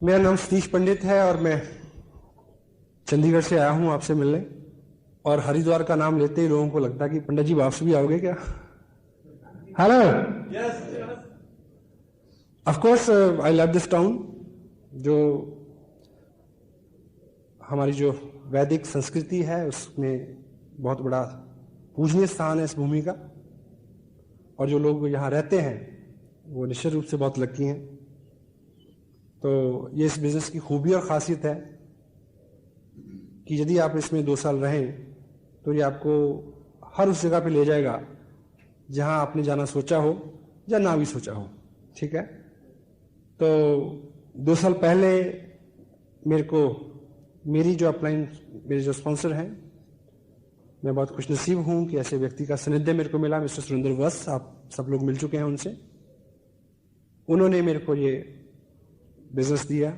मेरा नाम सतीश पंडित है और मैं चंडीगढ़ से आया हूं आपसे मिलने। और हरिद्वार का नाम लेते ही लोगों को लगता है कि पंडित जी वापस भी आओगे क्या? Hello, of course I love this town. जो हमारी जो वैदिक संस्कृति है उसमें बहुत बड़ा पूजनीय स्थान है इस भूमि का, और जो लोग यहाँ रहते हैं वो निश्चित रूप से बहुत लकी हैं। तो ये इस बिजनेस की खूबी और ख़ासियत है कि यदि आप इसमें 2 साल रहें तो ये आपको हर उस जगह पे ले जाएगा जहाँ आपने जाना सोचा हो या ना भी सोचा हो। ठीक है, तो 2 साल पहले मेरी जो अपलाइन मेरे जो स्पॉन्सर हैं, मैं बहुत खुशनसीब हूँ कि ऐसे व्यक्ति का सानिध्य मेरे को मिला। मिस्टर सुरेंद्र वत्स, आप सब लोग मिल चुके हैं उनसे। उन्होंने मेरे को ये बिजनेस दिया।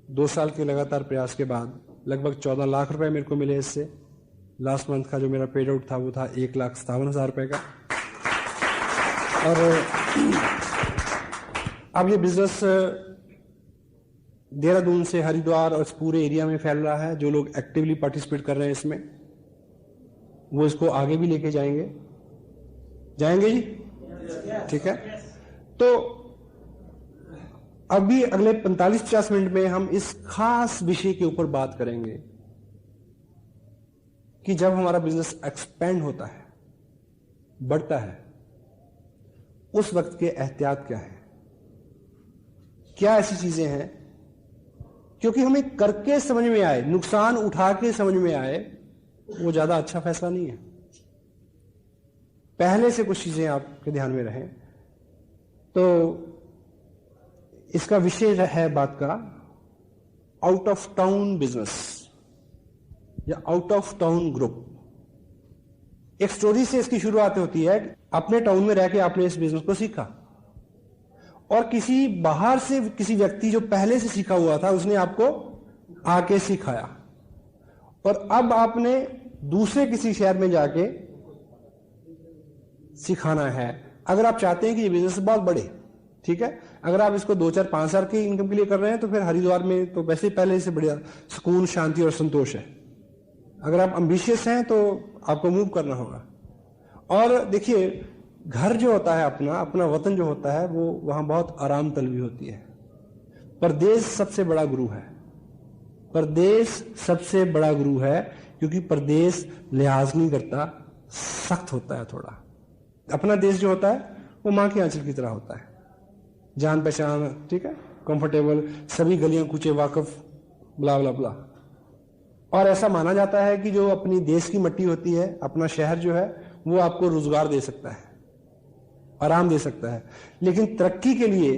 2 साल के लगातार प्रयास के बाद लगभग 14 लाख रुपए मेरे को मिले इससे। लास्ट मंथ का जो मेरा पेड आउट था वो था 1,57,000 रुपए का। और अब ये बिजनेस देहरादून से हरिद्वार और इस पूरे एरिया में फैल रहा है। जो लोग एक्टिवली पार्टिसिपेट कर रहे हैं इसमें, वो इसको आगे भी लेके जाएंगे जी। ठीक है, तो अभी अगले 45-50 मिनट में हम इस खास विषय के ऊपर बात करेंगे कि जब हमारा बिजनेस एक्सपेंड होता है, बढ़ता है, उस वक्त के एहतियात क्या है, क्या ऐसी चीजें हैं क्योंकि हमें करके समझ में आए, नुकसान उठा के समझ में आए, वो ज्यादा अच्छा फैसला नहीं है। पहले से कुछ चीजें आपके ध्यान में रहें। तो इसका विषय है बात का आउट ऑफ टाउन बिजनेस या आउट ऑफ टाउन ग्रुप। एक स्टोरी से इसकी शुरुआत होती है। अपने टाउन में रह के आपने इस बिजनेस को सीखा और किसी बाहर से किसी व्यक्ति जो पहले से सीखा हुआ था उसने आपको आके सिखाया, और अब आपने दूसरे किसी शहर में जाके सिखाना है। अगर आप चाहते हैं कि ये बिजनेस बहुत बढ़े, ठीक है, अगर आप इसको 2, 4, 5 हजार की इनकम के लिए कर रहे हैं तो फिर हरिद्वार में तो वैसे पहले से बढ़िया सुकून, शांति और संतोष है। अगर आप एम्बिशियस हैं तो आपको मूव करना होगा। और देखिए, घर जो होता है, अपना वतन जो होता है, वो वहां बहुत आराम तलबी होती है। परदेश सबसे बड़ा गुरु है। परदेश सबसे बड़ा गुरु है क्योंकि परदेश लिहाज नहीं करता, सख्त होता है थोड़ा। अपना देश जो होता है वो मां के आंचल की तरह होता है, जान पहचान, ठीक है, कंफर्टेबल, सभी गलियां कूचे वाकफ, ब्ला ब्ला ब्ला। और ऐसा माना जाता है कि जो अपनी देश की मिट्टी होती है, अपना शहर जो है, वो आपको रोजगार दे सकता है, आराम दे सकता है। लेकिन तरक्की के लिए,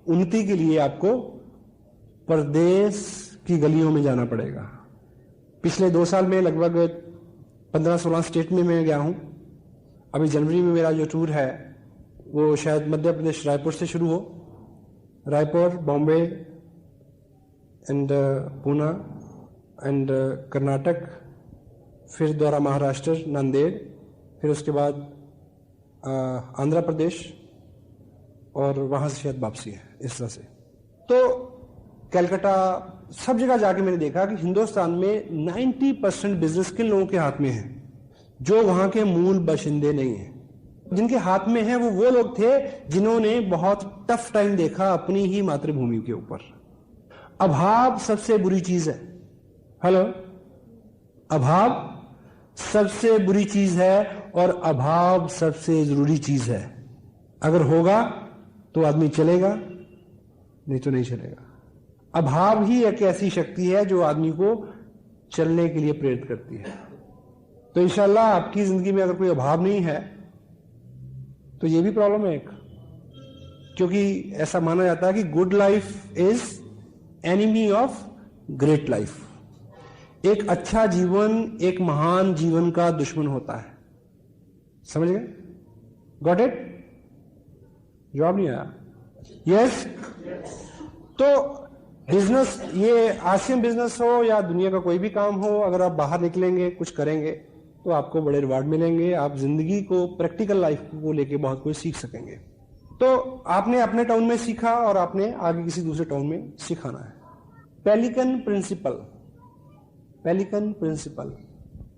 उन्नति के लिए आपको परदेश की गलियों में जाना पड़ेगा। पिछले 2 साल में लगभग 15-16 स्टेट में मैं गया हूं। अभी जनवरी में मेरा जो टूर है वो शायद मध्य प्रदेश रायपुर से शुरू हो, रायपुर, बॉम्बे एंड पूना एंड कर्नाटक, फिर दोबारा महाराष्ट्र, नांदेड़, फिर उसके बाद आंध्र प्रदेश, और वहां से शायद वापसी है, इस तरह से। तो कलकत्ता, सब जगह जाके मैंने देखा कि हिंदुस्तान में 90% बिजनेस किन लोगों के हाथ में है? जो वहां के मूल बाशिंदे नहीं हैं। जिनके हाथ में है वो लोग थे जिन्होंने बहुत टफ टाइम देखा अपनी ही मातृभूमि के ऊपर। अभाव सबसे बुरी चीज है। हेलो, अभाव सबसे बुरी चीज है और अभाव सबसे जरूरी चीज है। अगर होगा तो आदमी चलेगा, नहीं तो नहीं चलेगा। अभाव ही एक ऐसी शक्ति है जो आदमी को चलने के लिए प्रेरित करती है। तो इंशाल्लाह आपकी जिंदगी में अगर कोई अभाव नहीं है तो ये भी प्रॉब्लम है एक, क्योंकि ऐसा माना जाता है कि good life is enemy of great life. एक अच्छा जीवन एक महान जीवन का दुश्मन होता है। समझ गए? Got it? जवाब नहीं आया? यस? तो बिजनेस, ये आसियन बिजनेस हो या दुनिया का कोई भी काम हो, अगर आप बाहर निकलेंगे, कुछ करेंगे तो आपको बड़े रिवार्ड मिलेंगे। आप जिंदगी को, प्रैक्टिकल लाइफ को लेके बहुत कुछ सीख सकेंगे। तो आपने अपने टाउन में सीखा और आपने आगे किसी दूसरे टाउन में सिखाना है। Pelican principal, pelican principal,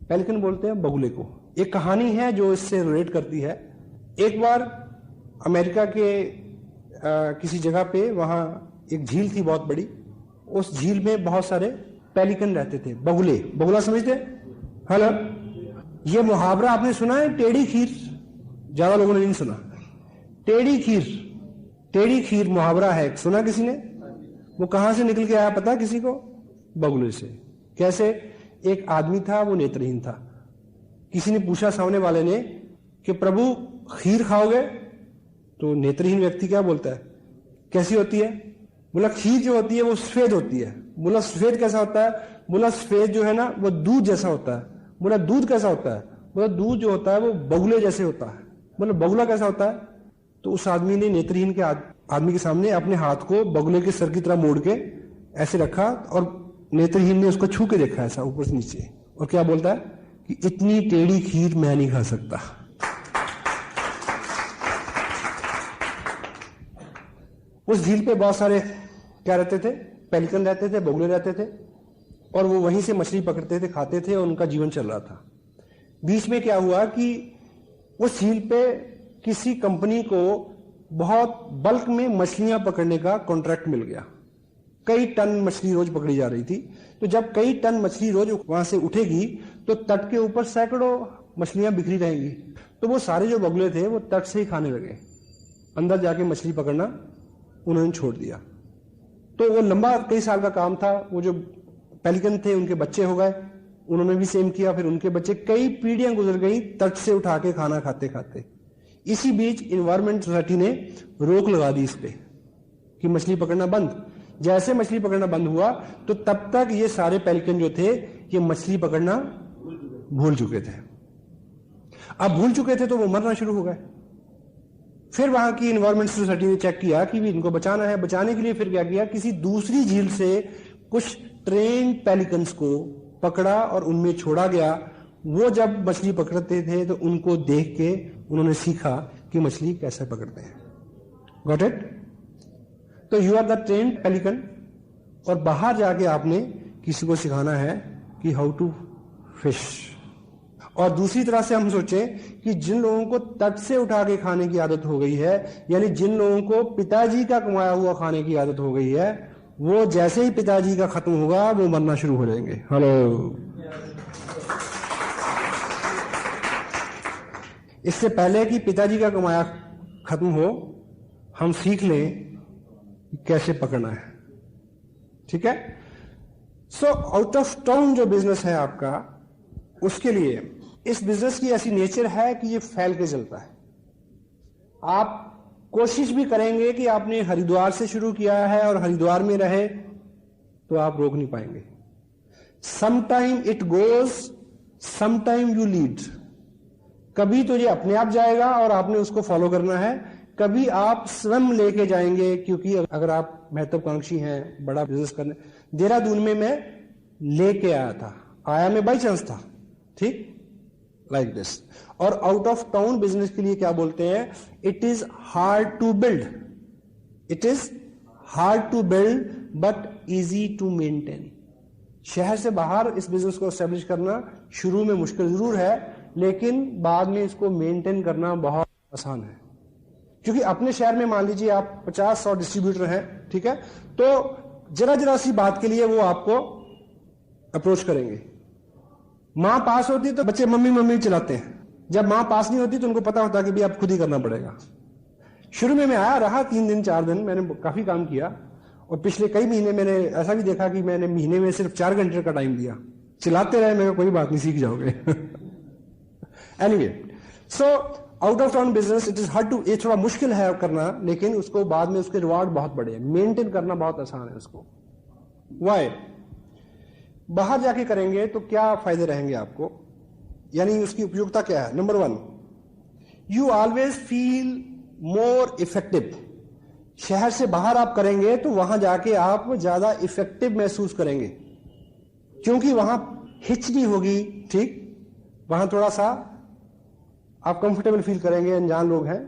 pelican बोलते हैं बगुले को। एक कहानी है जो इससे रिलेट करती है। एक बार अमेरिका के किसी जगह पे वहां एक झील थी बहुत बड़ी। उस झील में बहुत सारे पेलिकन रहते थे, बगुले। बगुला समझते? हेलो, ये मुहावरा आपने सुना है, टेढ़ी खीर? ज्यादा लोगों ने नहीं सुना। टेढ़ी खीर, टेढ़ी खीर मुहावरा है, सुना किसी ने? वो कहां से निकल के आया पता किसी को? बगुले से। कैसे? एक आदमी था, वो नेत्रहीन था। किसी ने पूछा सामने वाले ने कि प्रभु खीर खाओगे? तो नेत्रहीन व्यक्ति क्या बोलता है, कैसी होती है? बोला खीर जो होती है वो सफेद होती है। बोला सफेद कैसा होता है? बोला सफेद जो है ना वो दूध जैसा होता है। बोला दूध कैसा होता है? बोला दूध जो होता है वो बगुले जैसे होता है। बोला बगुला कैसा होता है? तो उस आदमी ने नेत्रहीन के आदमी के सामने अपने हाथ को बगुले के सर की तरह मोड़ के ऐसे रखा और नेत्रहीन ने उसको छू के देखा ऐसा ऊपर से नीचे, और क्या बोलता है कि इतनी टेढ़ी खीर मैं नहीं खा सकता। उस झील पे बहुत सारे क्या रहते थे? पेलिकन रहते थे, बगुले रहते थे, और वो वहीं से मछली पकड़ते थे, खाते थे, और उनका जीवन चल रहा था। बीच में क्या हुआ कि उस झील पे किसी कंपनी को बहुत बल्क में मछलियां पकड़ने का कॉन्ट्रैक्ट मिल गया। कई टन मछली रोज पकड़ी जा रही थी। तो जब कई टन मछली रोज वहां से उठेगी तो तट के ऊपर सैकड़ों मछलियां बिखरी रहेंगी। तो वो सारे जो बगुले थे वो तट से ही खाने लगे, अंदर जाके मछली पकड़ना उन्होंने छोड़ दिया। तो वो लंबा कई साल का काम था। वो जो पेलिकन थे उनके बच्चे हो गए, उन्होंने भी सेम किया, फिर उनके बच्चे, कई पीढ़ियां गुजर गई तट से उठा के खाना खाते खाते। इसी बीच इन्वायरमेंट सोसाइटी ने रोक लगा दी इस पे कि मछली पकड़ना बंद। जैसे मछली पकड़ना बंद हुआ तो तब तक ये सारे पेलिकन जो थे ये मछली पकड़ना भूल चुके थे। अब भूल चुके थे तो वो मरना शुरू हो गए। फिर वहां की इन्वायरमेंट सोसाइटी ने चेक किया कि भी इनको बचाना है। बचाने के लिए फिर क्या किया, किसी दूसरी झील से कुछ ट्रेन पेलिकन्स को पकड़ा और उनमें छोड़ा गया। वो जब मछली पकड़ते थे तो उनको देख के उन्होंने सीखा कि मछली कैसे पकड़ते हैं। Got it? तो you are the train pelican, और बाहर जाके आपने किसी को सिखाना है कि हाउ टू फिश। और दूसरी तरह से हम सोचें कि जिन लोगों को तट से उठा के खाने की आदत हो गई है, यानी जिन लोगों को पिताजी का कमाया हुआ खाने की आदत हो गई है, वो जैसे ही पिताजी का खत्म होगा वो मरना शुरू हो जाएंगे। हेलो, इससे पहले कि पिताजी का कमाया खत्म हो, हम सीख लें कैसे पकड़ना है। ठीक है? सो आउट ऑफ टाउन जो बिजनेस है आपका, उसके लिए इस बिजनेस की ऐसी नेचर है कि ये फैल के चलता है। आप कोशिश भी करेंगे कि आपने हरिद्वार से शुरू किया है और हरिद्वार में रहे, तो आप रोक नहीं पाएंगे। Sometime it goes, sometime you lead. कभी तो ये अपने आप जाएगा और आपने उसको फॉलो करना है, कभी आप स्वयं लेके जाएंगे। क्योंकि अगर आप महत्वाकांक्षी हैं, बड़ा बिजनेस करने, देहरादून में मैं लेके आया था, आया मैं बाई चांस था, ठीक, लाइक दिस। और आउट ऑफ टाउन बिजनेस के लिए क्या बोलते हैं, it is hard to build, it is hard to build but easy to maintain. शहर से बाहर इस बिजनेस को एस्टेब्लिश करना शुरू में मुश्किल जरूर है, लेकिन बाद में इसको मेंटेन करना बहुत आसान है। क्योंकि अपने शहर में मान लीजिए आप 50-100 डिस्ट्रीब्यूटर हैं, ठीक है, तो जरा जरा सी बात के लिए वो आपको अप्रोच करेंगे। मां पास होती है तो बच्चे मम्मी मम्मी चलाते हैं, जब मां पास नहीं होती तो उनको पता होता कि भी आप खुद ही करना पड़ेगा। शुरू में मैं आया, रहा 3 दिन 4 दिन, मैंने काफी काम किया, और पिछले कई महीने मैंने ऐसा भी देखा कि मैंने महीने में सिर्फ 4 घंटे का टाइम दिया, चिल्लाते रहे, मैं कोई बात नहीं, सीख जाओगे। Anyway, so out of town business it is hard to, ये थोड़ा मुश्किल है करना, लेकिन उसको बाद में उसके रिवार्ड बहुत बड़े हैं। मेंटेन करना बहुत आसान है उसको। वाई? बाहर जाके करेंगे तो क्या फायदे रहेंगे आपको, यानी उसकी उपयोगिता क्या है? Number 1, you always feel more effective. शहर से बाहर आप करेंगे तो वहां जाके आप ज्यादा इफेक्टिव महसूस करेंगे, क्योंकि वहां हिच नहीं होगी, ठीक, वहां थोड़ा सा आप कंफर्टेबल फील करेंगे, अनजान लोग हैं,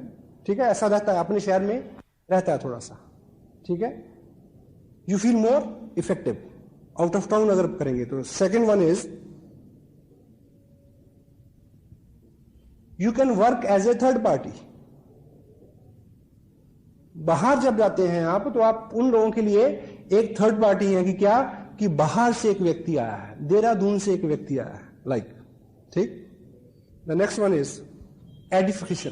ठीक है, ऐसा रहता है, अपने शहर में रहता है थोड़ा सा, ठीक है। You feel more effective out of town अगर करेंगे तो। Second one is you can work as a third party. बाहर जब जाते हैं आप, तो आप उन लोगों के लिए एक थर्ड पार्टी है कि क्या, कि बाहर से एक व्यक्ति आया है, देहरादून से एक व्यक्ति आया है, लाइक, ठीक। The next one is edification.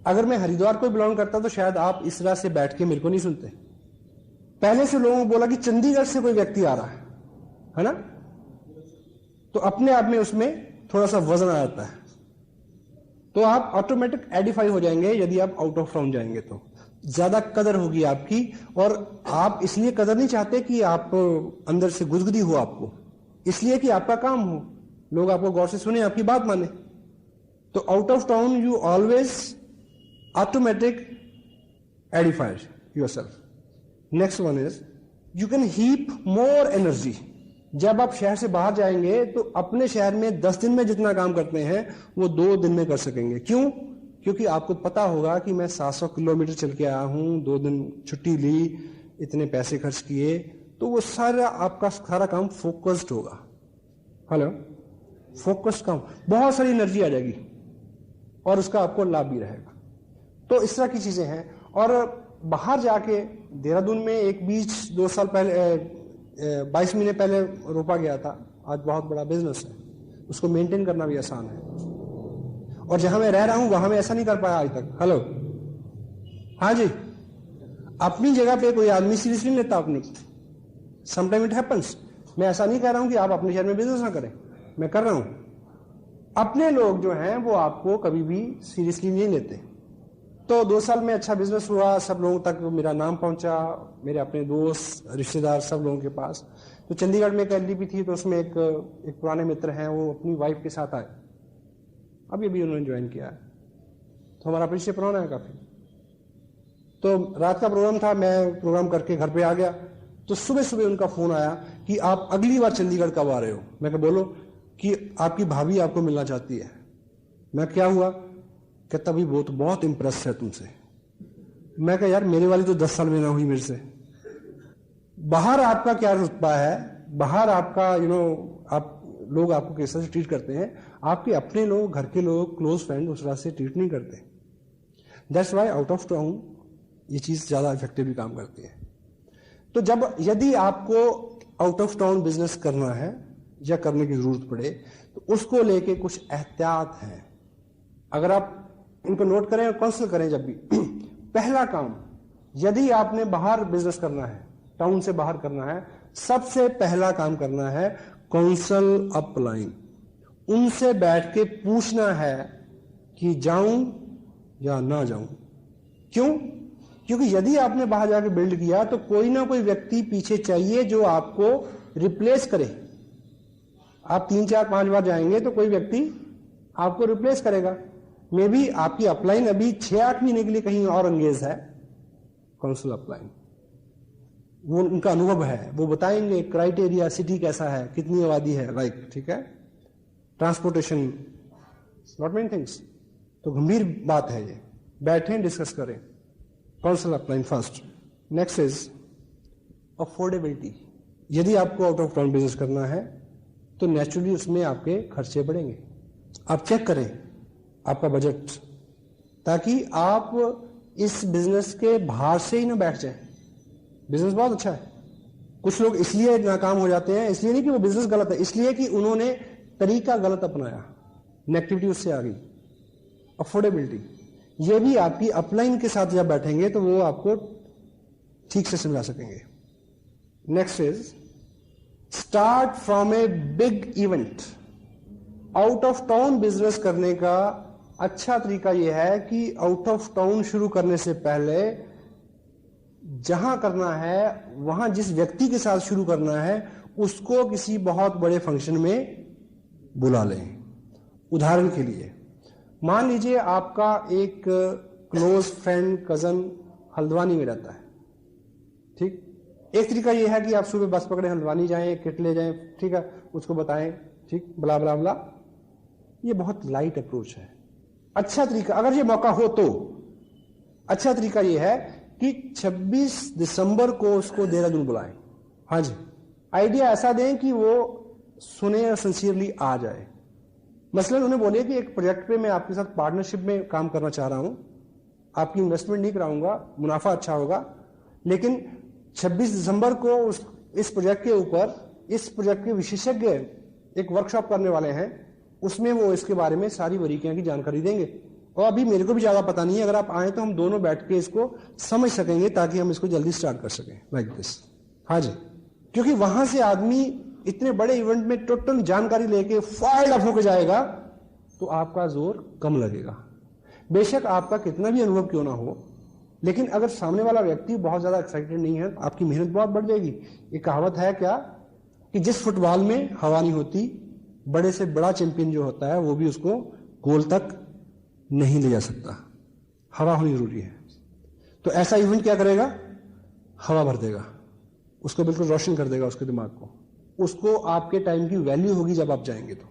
अगर मैं हरिद्वार को बिलोंग करता तो शायद आप इस तरह से बैठ के मेरे को नहीं सुनते। पहले से लोगों को बोला कि चंडीगढ़ से कोई व्यक्ति आ रहा है ना, तो अपने आप में उसमें थोड़ा सा वजन आ जाता है, तो आप ऑटोमेटिक एडिफाई हो जाएंगे। यदि आप आउट ऑफ टाउन जाएंगे तो ज्यादा कदर होगी आपकी, और आप इसलिए कदर नहीं चाहते कि आप अंदर से गुदगुदी हो आपको, इसलिए कि आपका काम हो, लोग आपको गौर से सुने, आपकी बात माने। तो out of town you always automatic edified yourself. Next one is you can heap more energy. जब आप शहर से बाहर जाएंगे तो अपने शहर में 10 दिन में जितना काम करते हैं वो 2 दिन में कर सकेंगे। क्यों? क्योंकि आपको पता होगा कि मैं 700 किलोमीटर चल के आया हूं, 2 दिन छुट्टी ली, इतने पैसे खर्च किए, तो वो सारा आपका सारा काम फोकस्ड होगा। हेलो, फोकस्ड काम, बहुत सारी एनर्जी आ जाएगी और उसका आपको लाभ भी रहेगा। तो इस तरह की चीजें हैं। और बाहर जाके देहरादून में एक बीज 2 साल पहले 22 महीने पहले रोपा गया था, आज बहुत बड़ा बिजनेस है, उसको मेंटेन करना भी आसान है। और जहां मैं रह रहा हूं वहां मैं ऐसा नहीं कर पाया आज तक। हेलो, हाँ जी, अपनी जगह पे कोई आदमी सीरियसली नहीं लेता अपनी, समटाइम इट हैपेंस। मैं ऐसा नहीं कह रहा हूं कि आप अपने शहर में बिजनेस ना करें, मैं कर रहा हूं। अपने लोग जो हैं वो आपको कभी भी सीरियसली नहीं लेते। तो 2 साल में अच्छा बिजनेस हुआ, सब लोगों तक मेरा नाम पहुंचा, मेरे अपने दोस्त रिश्तेदार सब लोगों के पास। तो चंडीगढ़ में एक एलडीपी थी, तो उसमें एक पुराने मित्र हैं, वो अपनी वाइफ के साथ आए, अभी अभी उन्होंने ज्वाइन किया है, तो हमारा परिचय पुराना है काफी। तो रात का प्रोग्राम था, मैं प्रोग्राम करके घर पे आ गया, तो सुबह सुबह उनका फोन आया कि आप अगली बार चंडीगढ़ कब आ रहे हो। मैं कहा बोलो, कि आपकी भाभी आपको मिलना चाहती है। मैं क्या हुआ? कहता भी वो तो बहुत इंप्रेस है तुमसे। मैं कहा यार मेरे वाली तो 10 साल में ना हुई मेरे से। बाहर आपका क्या रुतबा है, बाहर आपका आप लोग आपको किस तरह से ट्रीट करते हैं, आपके अपने लोग, घर के लोग, क्लोज फ्रेंड उस तरह से ट्रीट नहीं करते। That's why out of town ये चीज ज्यादा इफेक्टिवली काम करती है। तो यदि आपको आउट ऑफ टाउन बिजनेस करना है या करने की जरूरत पड़े, तो उसको लेके कुछ एहतियात हैं। अगर आप इनको नोट करें और काउंसिल करें जब भी पहला काम, यदि आपने बाहर बिजनेस करना है, टाउन से बाहर करना है, सबसे पहला काम करना है काउंसिल अपलाइन। उनसे बैठ के पूछना है कि जाऊं या ना जाऊं। क्यों? क्योंकि यदि आपने बाहर जाके बिल्ड किया तो कोई ना कोई व्यक्ति पीछे चाहिए जो आपको रिप्लेस करे। आप 3, 4, 5 बार जाएंगे तो कोई व्यक्ति आपको रिप्लेस करेगा। मे बी आपकी अपलाइन अभी 6-8 महीने के लिए कहीं और एंगेज है, काउंसिल अपलाइन, वो उनका अनुभव है, वो बताएंगे क्राइटेरिया, सिटी कैसा है, कितनी आबादी है, लाइक, ठीक है, ट्रांसपोर्टेशन, नॉट मेनी थिंग्स। तो गंभीर बात है ये, बैठें डिस्कस करें। Council upline first. Next is affordability. यदि आपको आउट ऑफ टाउन बिजनेस करना है तो नेचुरली उसमें आपके खर्चे बढ़ेंगे। आप चेक करें आपका बजट, ताकि आप इस बिजनेस के बाहर से ही ना बैठ जाएं। बिजनेस बहुत अच्छा है, कुछ लोग इसलिए नाकाम हो जाते हैं, इसलिए नहीं कि वो बिजनेस गलत है, इसलिए कि उन्होंने तरीका गलत अपनाया, नेगेटिविटी उससे आ गई। अफोर्डेबिलिटी, ये भी आपकी अपलाइन के साथ जब बैठेंगे तो वो आपको ठीक से समझा सकेंगे। Next is start from a big event. Out of town business करने का अच्छा तरीका यह है कि आउट ऑफ टाउन शुरू करने से पहले जहां करना है, वहां जिस व्यक्ति के साथ शुरू करना है, उसको किसी बहुत बड़े फंक्शन में बुला लें। उदाहरण के लिए मान लीजिए आपका एक क्लोज फ्रेंड, कजन हल्द्वानी में रहता है, ठीक। एक तरीका यह है कि आप सुबह बस पकड़े, हल्द्वानी जाएं, किट ले जाएं, ठीक है, उसको बताएं, ठीक, बला बला बला। ये बहुत लाइट अप्रोच है। अच्छा तरीका, अगर ये मौका हो तो अच्छा तरीका यह है कि 26 दिसंबर को उसको देहरादून बुलाएं। हाँ जी, आइडिया ऐसा दें कि वो सुने और सिंसियरली आ जाए। मसलन उन्हें बोलिए कि एक प्रोजेक्ट पे मैं आपके साथ पार्टनरशिप में काम करना चाह रहा हूं, आपकी इन्वेस्टमेंट नहीं कराऊंगा, मुनाफा अच्छा होगा, लेकिन 26 दिसंबर को इस प्रोजेक्ट के ऊपर इस प्रोजेक्ट के विशेषज्ञ एक वर्कशॉप करने वाले हैं, उसमें वो इसके बारे में सारी बारीकियां की जानकारी देंगे। और अभी मेरे को भी ज्यादा पता नहीं है, अगर आप आए तो हम दोनों बैठ के इसको समझ सकेंगे ताकि हम इसको जल्दी स्टार्ट कर सकें, लाइक दिस। हाँ जी, क्योंकि वहां से आदमी इतने बड़े इवेंट में टोटल जानकारी लेके फाइल अप होकर जाएगा तो आपका जोर कम लगेगा। बेशक आपका कितना भी अनुभव क्यों ना हो, लेकिन अगर सामने वाला व्यक्ति बहुत ज्यादा एक्साइटेड नहीं है, आपकी मेहनत बहुत बढ़ जाएगी। एक कहावत है क्या कि जिस फुटबॉल में हवा नहीं होती, बड़े से बड़ा चैंपियन जो होता है वो भी उसको गोल तक नहीं ले जा सकता। हवा होनी जरूरी है। तो ऐसा इवेंट क्या करेगा, हवा भर देगा, उसको बिल्कुल रोशन कर देगा उसके दिमाग को। उसको आपके टाइम की वैल्यू होगी जब आप जाएंगे तो।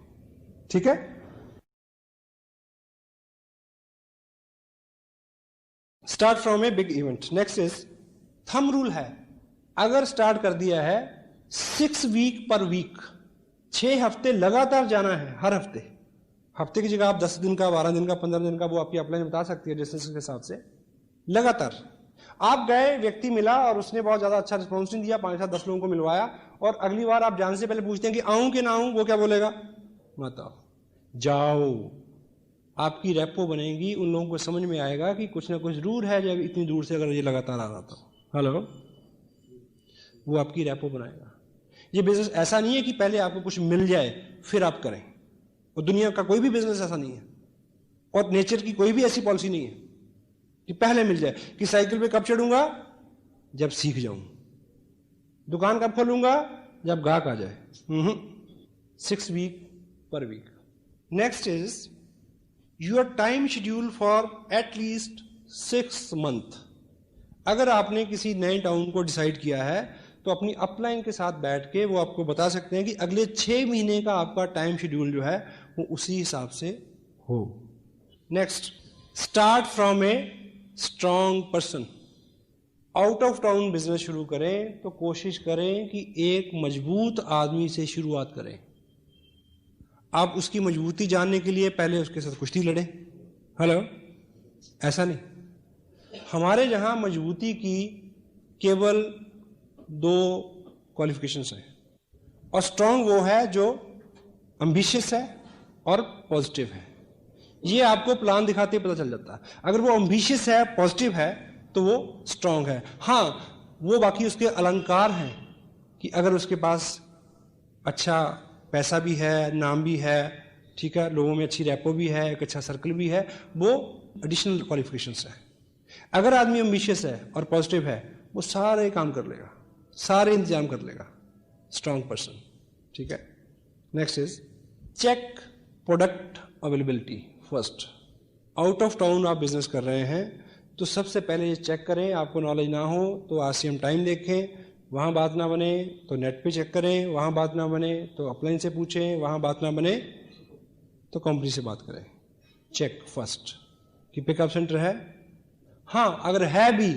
ठीक है, start from a big event. Next is thumb rule है, अगर स्टार्ट कर दिया है 6 वीक पर वीक, 6 हफ्ते लगातार जाना है। हर हफ्ते की जगह आप 10 दिन का, 12 दिन का, 15 दिन का, वो आपकी अपलाइन बता सकती है डिस्टेंस के हिसाब से। लगातार आप गए, व्यक्ति मिला और उसने बहुत ज्यादा अच्छा रिस्पॉन्स नहीं दिया, 5 या 10 लोगों को मिलवाया, और अगली बार आप जाने से पहले पूछते हैं कि आऊं कि ना आऊं, वो क्या बोलेगा, मत आओ, जाओ। आपकी रेपो बनेगी, उन लोगों को समझ में आएगा कि कुछ ना कुछ जरूर है जब इतनी दूर से अगर ये लगातार आ रहा था। हेलो, वो आपकी रेपो बनाएगा। ये बिजनेस ऐसा नहीं है कि पहले आपको कुछ मिल जाए फिर आप करें, और दुनिया का कोई भी बिजनेस ऐसा नहीं है, और नेचर की कोई भी ऐसी पॉलिसी नहीं है कि पहले मिल जाए। कि साइकिल पे कब चढ़ूंगा, जब सीख जाऊं, दुकान कब खोलूंगा, जब गाहक आ जाए। 6 वीक पर week. Next is your time schedule for at least 6 month. अगर आपने किसी नए टाउन को डिसाइड किया है तो अपनी अपलाइन के साथ बैठ के वो आपको बता सकते हैं कि अगले 6 महीने का आपका टाइम शेड्यूल जो है वो उसी हिसाब से हो। Next, start from a strong person. Out of town business शुरू करें तो कोशिश करें कि एक मजबूत आदमी से शुरुआत करें। आप उसकी मजबूती जानने के लिए पहले उसके साथ कुश्ती लड़ें। हेलो, ऐसा नहीं। हमारे यहां मजबूती की केवल 2 क्वालिफिकेशंस हैं, और स्ट्रांग वो है जो एम्बिशियस है और पॉजिटिव है। ये आपको प्लान दिखाते ही पता चल जाता है। अगर वो एम्बिशियस है, पॉजिटिव है, तो वो स्ट्रांग है। हाँ, वो बाकी उसके अलंकार हैं कि अगर उसके पास अच्छा पैसा भी है, नाम भी है, ठीक है, लोगों में अच्छी रैपो भी है, एक अच्छा सर्कल भी है, वो एडिशनल क्वालिफिकेशंस है। अगर आदमी एम्बिशियस है और पॉजिटिव है, वो सारे काम कर लेगा, सारे इंतजाम कर लेगा। Strong person. ठीक है, next is check product availability first. Out of town आप बिजनेस कर रहे हैं तो सबसे पहले ये चेक करें, आपको नॉलेज ना हो तो आरसीएम टाइम देखें, वहाँ बात ना बने तो नेट पे चेक करें, वहाँ बात ना बने तो अपलाइन से पूछें, वहाँ बात ना बने तो कंपनी से बात करें। चेक फर्स्ट कि पिकअप सेंटर है। हाँ, अगर है भी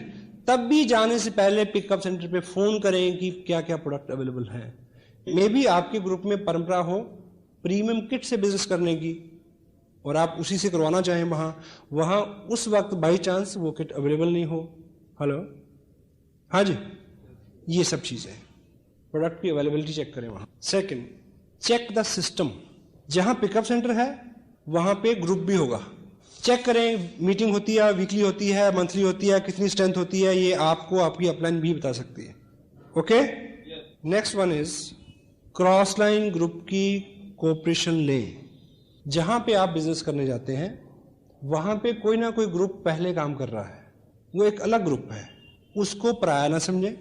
तब भी जाने से पहले पिकअप सेंटर पे फोन करें कि क्या क्या प्रोडक्ट अवेलेबल है। मे बी आपके ग्रुप में परंपरा हो प्रीमियम किट से बिजनेस करने की और आप उसी से करवाना चाहें, वहां उस वक्त बाई चांस वो किट अवेलेबल नहीं हो। हेलो, हाँ जी, ये सब चीजें प्रोडक्ट की अवेलेबिलिटी चेक करें वहां। Second, check the system. जहां पिकअप सेंटर है वहां पे ग्रुप भी होगा, चेक करें मीटिंग होती है, वीकली होती है, मंथली होती है, कितनी स्ट्रेंथ होती है, ये आपको आपकी अपलाइन भी बता सकती है। Okay, next one is cross line group की कोऑपरेशन लें। जहां पे आप बिजनेस करने जाते हैं वहां पे कोई ना कोई ग्रुप पहले काम कर रहा है, वो एक अलग ग्रुप है, उसको पराया ना समझे,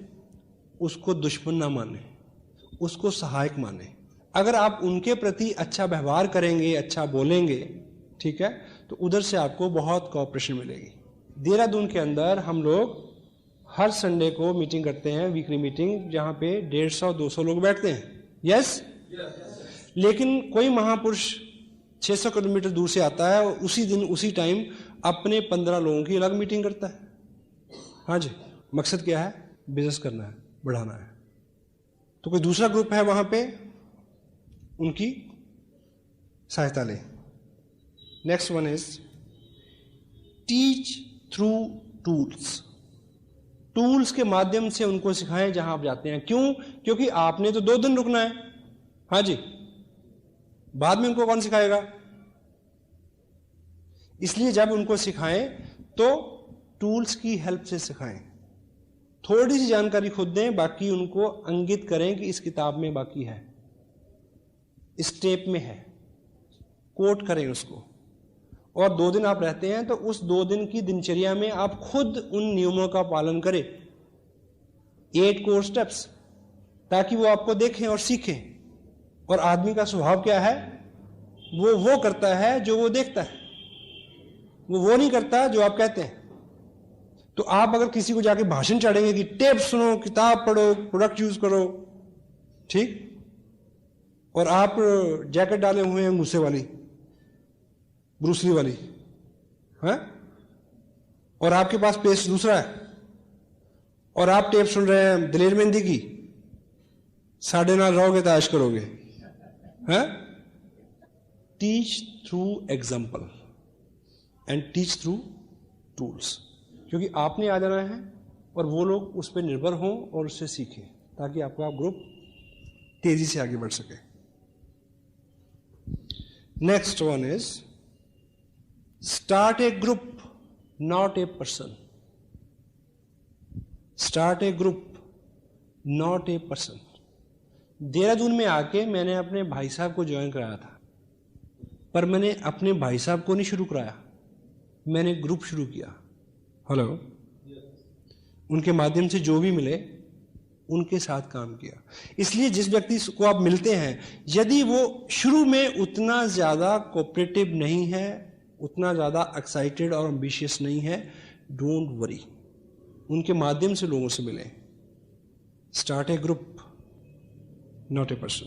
उसको दुश्मन ना माने, उसको सहायक माने। अगर आप उनके प्रति अच्छा व्यवहार करेंगे, अच्छा बोलेंगे, ठीक है, तो उधर से आपको बहुत कोऑपरेशन मिलेगी। देहरादून के अंदर हम लोग हर संडे को मीटिंग करते हैं, वीकली मीटिंग, जहां पे 150-200 लोग बैठते हैं। यस, लेकिन कोई महापुरुष 600 किलोमीटर दूर से आता है और उसी दिन उसी टाइम अपने 15 लोगों की अलग मीटिंग करता है। हाँ जी, मकसद क्या है? बिजनेस करना है, बढ़ाना है। तो कोई दूसरा ग्रुप है वहां पे, उनकी सहायता लें। Next one is teach through tools. Tools के माध्यम से उनको सिखाएं जहां आप जाते हैं। क्यों? क्योंकि आपने तो 2 दिन रुकना है। हाँ जी, बाद में उनको कौन सिखाएगा? इसलिए जब उनको सिखाएं तो टूल्स की हेल्प से सिखाएं। थोड़ी सी जानकारी खुद दें, बाकी उनको इंगित करें कि इस किताब में बाकी है, इस टेप में है, कोट करें उसको। और 2 दिन आप रहते हैं तो उस 2 दिन की दिनचर्या में आप खुद उन नियमों का पालन करें, 8 कोर स्टेप्स, ताकि वो आपको देखें और सीखें। और आदमी का स्वभाव क्या है? वो करता है जो वो देखता है, वो नहीं करता जो आप कहते हैं। तो आप अगर किसी को जाके भाषण चढ़ेंगे कि टेप सुनो, किताब पढ़ो, प्रोडक्ट यूज करो, ठीक, और आप जैकेट डाले हुए हैं गुस्से वाली, ब्रूसली वाली, है, और आपके पास पेस्ट दूसरा है, और आप टेप सुन रहे हैं दिलेर मेहंदी की, 9:30 रहोगे तो ऐश करोगे, है। Teach through example and teach through tools, क्योंकि आपने आ जाना है और वो लोग उस पर निर्भर हों और उससे सीखें, ताकि आपका ग्रुप तेजी से आगे बढ़ सके। Next one is start A group, not a person. Start A group, not a person. Dehradun में आके मैंने अपने भाई साहब को ज्वाइन कराया था, पर मैंने अपने भाई साहब को नहीं शुरू कराया, मैंने ग्रुप शुरू किया। हेलो, उनके माध्यम से जो भी मिले उनके साथ काम किया। इसलिए जिस व्यक्ति को आप मिलते हैं, यदि वो शुरू में उतना ज्यादा कोऑपरेटिव नहीं है, उतना ज्यादा एक्साइटेड और एम्बिशियस नहीं है, डोंट वरी, उनके माध्यम से लोगों से मिलें। Start A group, not a person.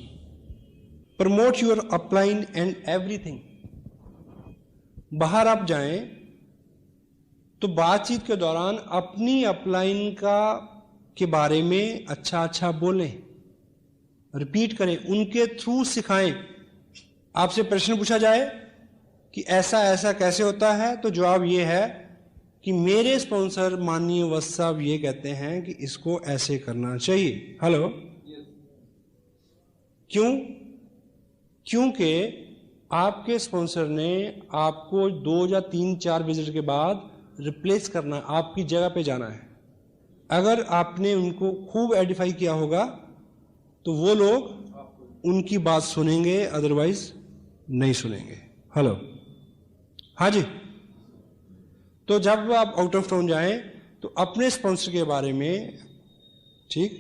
Promote your upline and everything. बाहर आप जाएं तो बातचीत के दौरान अपनी अपलाइन के बारे में अच्छा अच्छा बोलें, रिपीट करें, उनके थ्रू सिखाएं। आपसे प्रश्न पूछा जाए कि ऐसा ऐसा कैसे होता है, तो जवाब ये है कि मेरे स्पॉन्सर माननीय वत्स साहब ये कहते हैं कि इसको ऐसे करना चाहिए। हेलो, क्यों? क्योंकि आपके स्पॉन्सर ने आपको 2 या 3-4 विजिट के बाद रिप्लेस करना, आपकी जगह पे जाना है। अगर आपने उनको खूब एडिफाई किया होगा तो वो लोग उनकी बात सुनेंगे, अदरवाइज नहीं सुनेंगे। हेलो, हाँ जी। तो जब आप आउट ऑफ टाउन जाएं तो अपने स्पॉन्सर के बारे में, ठीक,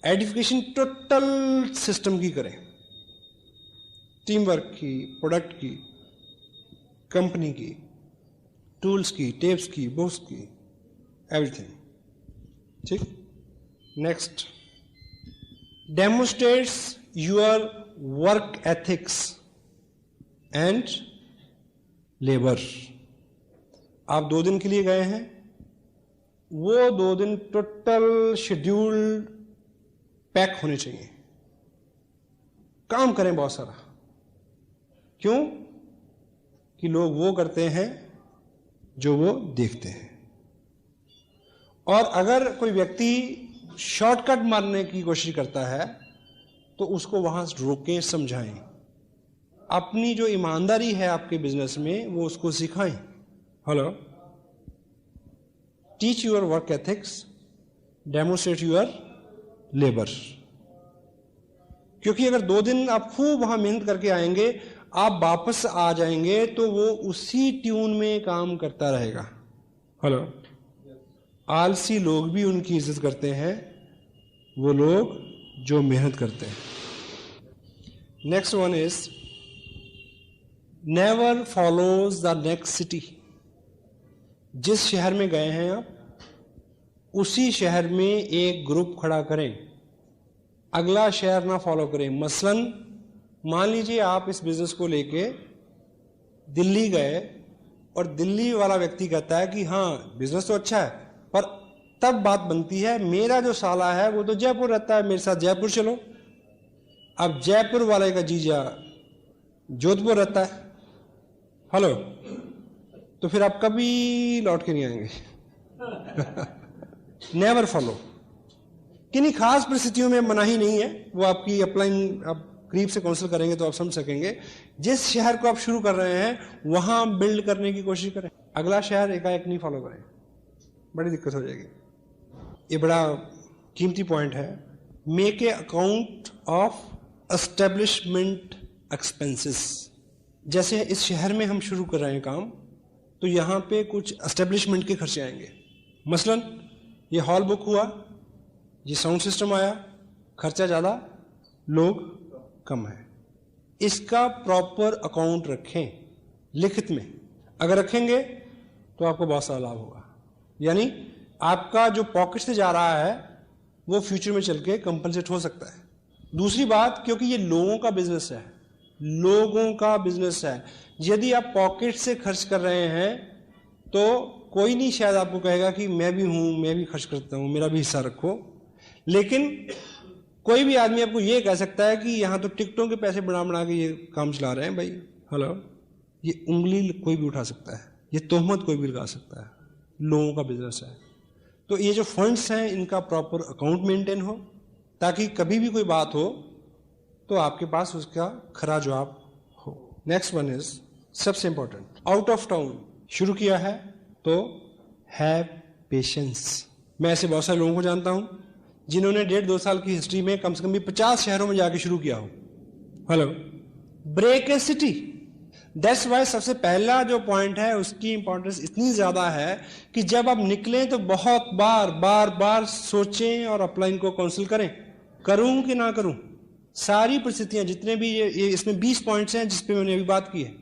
एडिफिकेशन टोटल सिस्टम की करें, टीम वर्क की, प्रोडक्ट की, कंपनी की, टूल्स की, टेप्स की, बुक्स की, एवरीथिंग, ठीक। Next, demonstrates your work ethics and labour. आप 2 दिन के लिए गए हैं, वो 2 दिन टोटल शेड्यूल पैक होने चाहिए, काम करें बहुत सारा। क्यों? कि लोग वो करते हैं जो वो देखते हैं। और अगर कोई व्यक्ति शॉर्टकट मारने की कोशिश करता है तो उसको वहां रोकें, समझाएं। अपनी जो ईमानदारी है आपके बिजनेस में वो उसको सिखाएं। Hello, teach your work ethics, demonstrate your labour. क्योंकि अगर 2 दिन आप खूब वहां मेहनत करके आएंगे, आप वापस आ जाएंगे तो वो उसी ट्यून में काम करता रहेगा। हेलो, आलसी लोग भी उनकी इज्जत करते हैं, वो लोग जो मेहनत करते हैं। Next one is never follows the next city. जिस शहर में गए हैं आप, उसी शहर में एक ग्रुप खड़ा करें, अगला शहर ना फॉलो करें। मसलन मान लीजिए आप इस बिजनेस को लेके दिल्ली गए और दिल्ली वाला व्यक्ति कहता है कि हाँ बिजनेस तो अच्छा है, पर तब बात बनती है मेरा जो साला है वो तो जयपुर रहता है, मेरे साथ जयपुर चलो। अब जयपुर वाले का जीजा जोधपुर रहता है, हेलो, तो फिर आप कभी लौट के नहीं आएंगे। Never follow. किन्हीं खास परिस्थितियों में मनाही नहीं है, वो आपकी अपलाइन आप करीब से काउंसिल करेंगे तो आप समझ सकेंगे। जिस शहर को आप शुरू कर रहे हैं वहां बिल्ड करने की कोशिश करें, अगला शहर एकाएक नहीं फॉलो करें, बड़ी दिक्कत हो जाएगी। ये बड़ा कीमती पॉइंट है। Make a account of establishment expenses. जैसे इस शहर में हम शुरू कर रहे हैं काम, तो यहाँ पे कुछ एस्टेब्लिशमेंट के खर्चे आएंगे। मसलन ये हॉल बुक हुआ, ये साउंड सिस्टम आया, खर्चा ज़्यादा, लोग कम है। इसका प्रॉपर अकाउंट रखें लिखित में। अगर रखेंगे तो आपको बहुत सारा लाभ होगा। यानी आपका जो पॉकेट से जा रहा है वो फ्यूचर में चल के कंपनसेट हो सकता है। दूसरी बात, क्योंकि ये लोगों का बिजनेस है, लोगों का बिजनेस है, यदि आप पॉकेट से खर्च कर रहे हैं तो कोई नहीं शायद आपको कहेगा कि मैं भी हूं, मैं भी खर्च करता हूं, मेरा भी हिस्सा रखो। लेकिन कोई भी आदमी आपको ये कह सकता है कि यहां तो टिकटों के पैसे बना बना के ये काम चला रहे हैं भाई, हेलो, ये उंगली कोई भी उठा सकता है, ये तोहमत कोई भी लगा सकता है, लोगों का बिजनेस है। तो ये जो फंड्स हैं इनका प्रॉपर अकाउंट मेंटेन हो, ताकि कभी भी कोई बात हो तो आपके पास उसका खरा जवाब हो। नेक्स्ट वन इज सबसे इंपॉर्टेंट, आउट ऑफ टाउन शुरू किया है तो हैव पेशेंस। मैं ऐसे बहुत सारे लोगों को जानता हूं जिन्होंने 1.5-2 साल की हिस्ट्री में कम से कम भी 50 शहरों में जाके शुरू किया हो। Hello, break a city. That's why सबसे पहला जो पॉइंट है उसकी इंपॉर्टेंस इतनी ज्यादा है कि जब आप निकलें तो बहुत बार बार बार सोचें और अपलाइन को काउंसिल करें, करूं कि ना करूं। सारी परिस्थितियां जितने भी ये इसमें 20 पॉइंट्स हैं जिस पे मैंने अभी बात की है,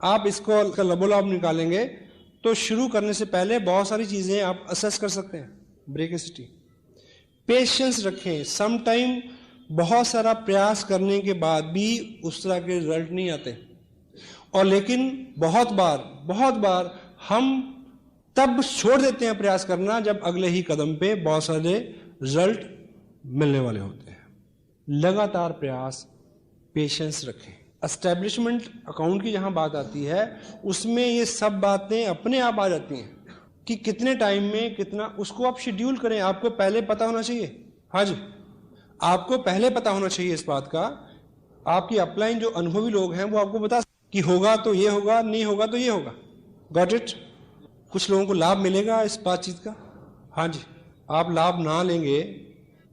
आप इसको लबोलाब निकालेंगे तो शुरू करने से पहले बहुत सारी चीजें आप असेस कर सकते हैं। ब्रेक ए सिटी, पेशेंस रखें। सम टाइम बहुत सारा प्रयास करने के बाद भी उस तरह के रिजल्ट नहीं आते, और लेकिन बहुत बार हम तब छोड़ देते हैं प्रयास करना जब अगले ही कदम पे बहुत सारे रिजल्ट मिलने वाले होते हैं। लगातार प्रयास, पेशेंस रखें। एस्टेब्लिशमेंट अकाउंट की जहां बात आती है उसमें ये सब बातें अपने आप आ जाती हैं कि कितने टाइम में कितना, उसको आप शेड्यूल करें। आपको पहले पता होना चाहिए, हाँ जी, आपको पहले पता होना चाहिए इस बात का। आपकी अपलाइन जो अनुभवी लोग हैं वो आपको बता कि होगा तो ये होगा, नहीं होगा तो ये होगा। Got it? कुछ लोगों को लाभ मिलेगा इस बातचीत का, हाँ जी। आप लाभ ना लेंगे,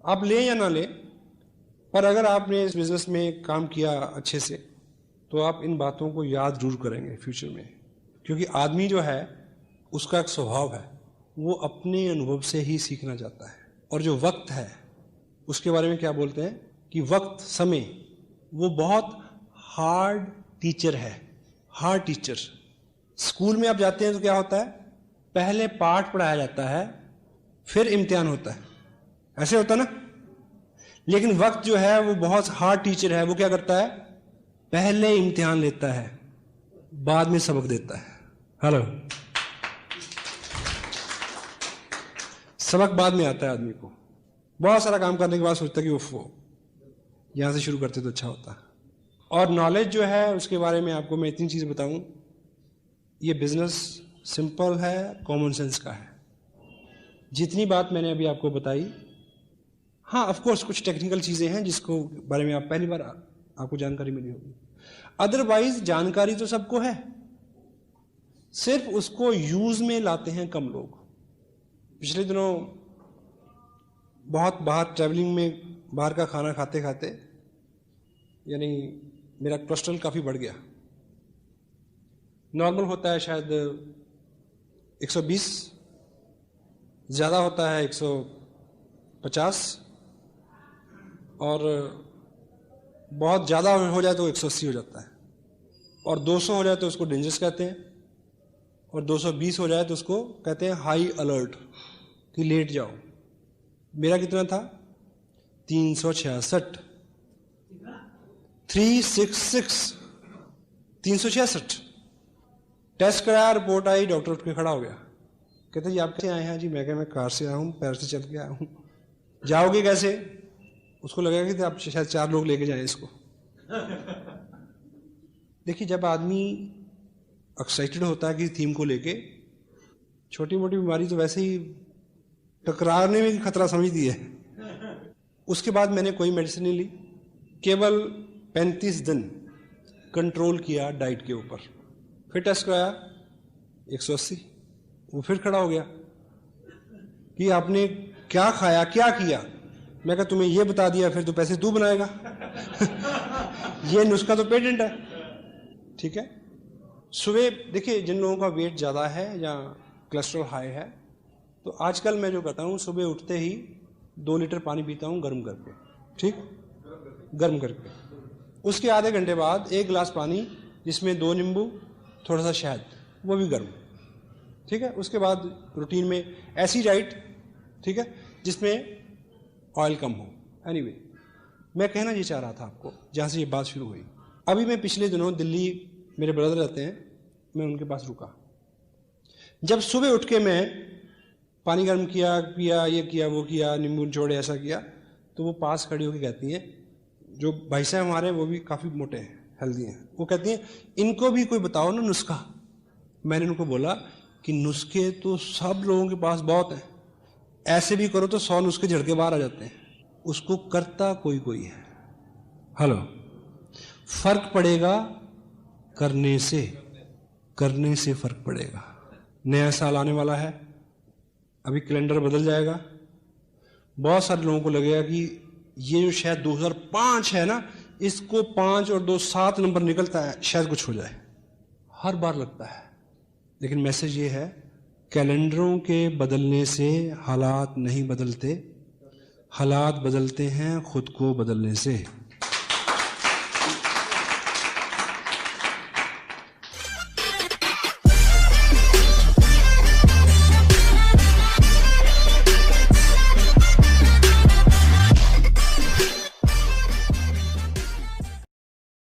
आप लें या ना लें, पर अगर आपने इस बिजनेस में काम किया अच्छे से तो आप इन बातों को याद जरूर करेंगे फ्यूचर में। क्योंकि आदमी जो है उसका एक स्वभाव है, वो अपने अनुभव से ही सीखना चाहता है। और जो वक्त है उसके बारे में क्या बोलते हैं कि वक्त, समय, वो बहुत हार्ड टीचर है, हार्ड टीचर। स्कूल में आप जाते हैं तो क्या होता है, पहले पाठ पढ़ाया जाता है फिर इम्तिहान होता है, ऐसे होता ना। लेकिन वक्त जो है वो बहुत हार्ड टीचर है। वो क्या करता है, पहले इम्तिहान लेता है, बाद में सबक देता है। हेलो, सबक बाद में आता है आदमी को। बहुत सारा काम करने के बाद सोचता है कि वो यहां से शुरू करते तो अच्छा होता। और नॉलेज जो है उसके बारे में आपको मैं इतनी चीज बताऊं, ये बिजनेस सिंपल है, कॉमन सेंस का है। जितनी बात मैंने अभी आपको बताई, हाँ ऑफ कोर्स कुछ टेक्निकल चीजें हैं जिसको बारे में आप पहली बार आपको जानकारी मिली होगी, अदरवाइज जानकारी तो सबको है, सिर्फ उसको यूज में लाते हैं कम लोग। पिछले दिनों बहुत बाहर ट्रैवलिंग में बाहर का खाना खाते खाते यानी मेरा कोलेस्ट्रॉल काफी बढ़ गया। नॉर्मल होता है शायद 120, ज्यादा होता है 150, और बहुत ज्यादा हो जाए तो 180 हो जाता है, और 200 हो जाए तो उसको डेंजरस कहते हैं, और 220 हो जाए तो उसको कहते हैं हाई अलर्ट कि लेट जाओ। मेरा कितना था, 366, 366, 366। टेस्ट कराया, रिपोर्ट आई, डॉक्टर उठ के खड़ा हो गया, कहते जी आप कैसे आए हैं? जी मैं कहा मैं कार से आया हूँ, पैर से चल के आया हूँ। जाओगे कैसे? उसको लगेगा कि आप शायद 4 लोग लेके जाएं इसको। देखिए, जब आदमी एक्साइटेड होता है किसी थीम को लेके, छोटी मोटी बीमारी तो वैसे ही टकराने में खतरा समझती है। उसके बाद मैंने कोई मेडिसिन नहीं ली, केवल 35 दिन कंट्रोल किया डाइट के ऊपर। फिर टेस्ट कराया 180, वो फिर खड़ा हो गया कि आपने क्या खाया क्या किया। मैं कहा तुम्हें ये बता दिया, फिर तो पैसे तू बनाएगा। ये नुस्खा तो पेटेंट है, ठीक है। सुबह देखिए, जिन लोगों का वेट ज़्यादा है या कोलेस्ट्रॉल हाई है, तो आजकल मैं जो करता हूँ, सुबह उठते ही 2 लीटर पानी पीता हूँ गर्म करके, ठीक, गर्म करके। उसके आधे घंटे बाद 1 गिलास पानी जिसमें 2 नींबू, थोड़ा सा शहद, वो भी गर्म, ठीक है। उसके बाद रूटीन में ऐसी डाइट, ठीक है, जिसमें ऑयल कम हो। एनीवे, मैं कहना ये चाह रहा था आपको, जहाँ से ये बात शुरू हुई। अभी मैं पिछले दिनों दिल्ली, मेरे ब्रदर रहते हैं, मैं उनके पास रुका। जब सुबह उठ के मैं पानी गर्म किया, पिया, ये किया, वो किया, नींबू निचोड़े, ऐसा किया, तो वो पास खड़ी होकर कहती हैं, जो भाई साहब हमारे, वो भी काफ़ी मोटे हैं, हेल्दी हैं, वो कहती हैं इनको भी कोई बताओ ना नुस्खा। मैंने उनको बोला कि नुस्खे तो सब लोगों के पास बहुत हैं, ऐसे भी करो तो 100 नुस्खे झड़ के बाहर आ जाते हैं, उसको करता कोई कोई है। हेलो, फर्क पड़ेगा करने से, करने से फर्क पड़ेगा। नया साल आने वाला है, अभी कैलेंडर बदल जाएगा। बहुत सारे लोगों को लगेगा कि ये जो शायद 2005 है ना, इसको 5 और 2 7 नंबर निकलता है, शायद कुछ हो जाए। हर बार लगता है, लेकिन मैसेज ये है, कैलेंडरों के बदलने से हालात नहीं बदलते, हालात बदलते हैं खुद को बदलने से।